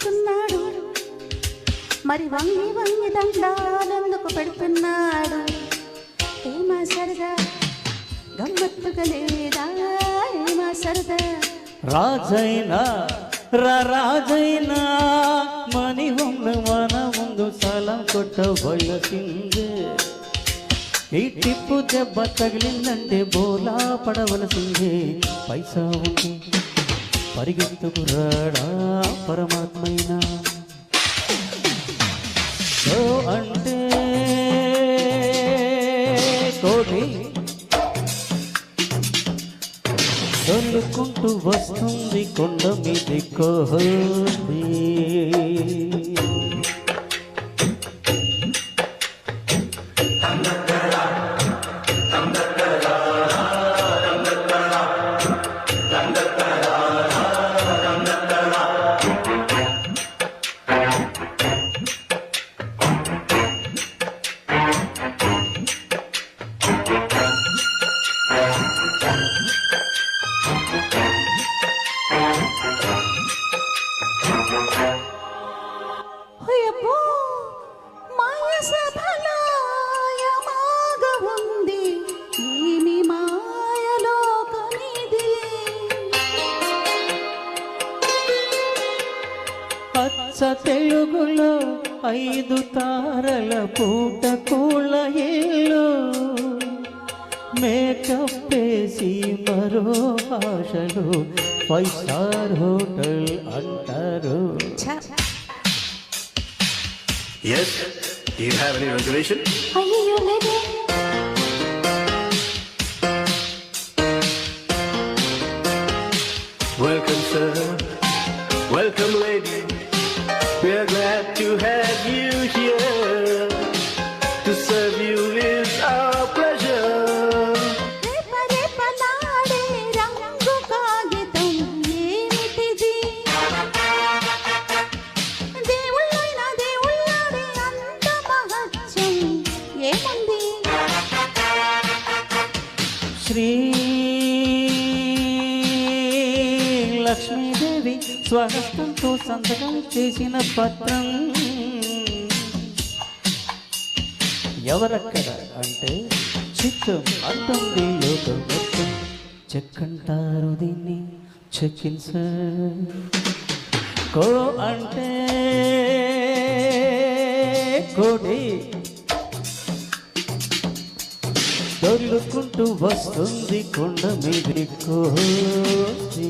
వస్తున్నాడు, మరి వంగి వంగి దండాలెందుకు పెడుతున్నాడు? ఏమా సరదా గమ్మత్తుగా లేదా? ఏమా సరదా? రాజైనా రాజైనా మని ఉన్న మన ముందు సలం కొట్టవలసిందే. ఈ టిప్పు దెబ్బ తగిలిందంటే బోలా పడవలసిందే. పైసా ఉంటే పరిగెత్తుకు రాడా పరమాత్మైనా. అంటే కోటి దొల్లుకుంటూ వస్తుంది కొండ మీది కోహి. తెలుగులో 5 తారల పూట కూల ఇల్లు మేకప్ వేసి మరో భాషలు 5 స్టార్ హోటల్ అంటారు. Yes, do you have any reservation? అయ్యో లేదే. Welcome sir, welcome lady. We are glad to have you here. To serve you is our pleasure. రేప రేప నాడే రంగు కాగితం ఏమిటిది? దేవుళ్ళాడే అంత మహత్యం ఏముంది? శ్రీ లక్ష్మీదేవి స్వహస్తంతో సంతకం చేసిన పత్రం. ఎవరక్కడ అంటే చిత్తం అంటుంది లోకం మొత్తం. చెక్ అంటారు దీన్ని, చెక్కిన్ సార్. కో అంటే కోటి దొర్లుకుంటూ వస్తుంది కొండ మీది కోసి.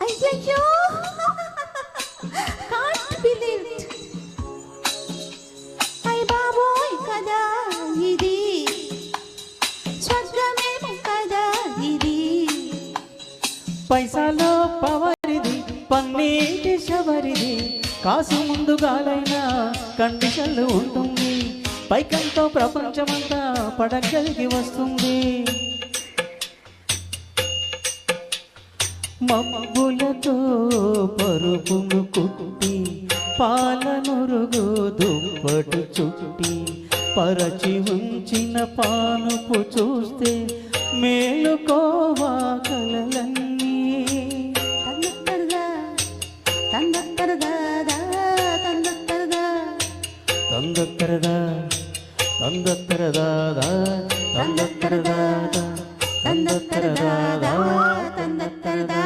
అయ్యయ్యో, can't believe it. అయ్ బాబోయ్ కదా ఇది, స్వర్గమేమో కదా ఇది. పైసాలో పవరిది, పన్నీటి శవరిది. కాసు ముందుగాలైనా కండిషన్లు ఉంటుంది. పైకంతో ప్రపంచమంతా పడగలిగి వస్తుంది. మబ్బులతో పరుపును కుట్టి పాలనురుగు దుప్పటి చుట్టి పరచి ఉంచిన పానుపు చూస్తే మేలుకోవా కలలన్నీ. తందత్తరదా తందత్తరదా తందత్తరదా తందత్తరదా తందత్తరదా తందత్తరదా తందత్తరదా తందత్తరదా.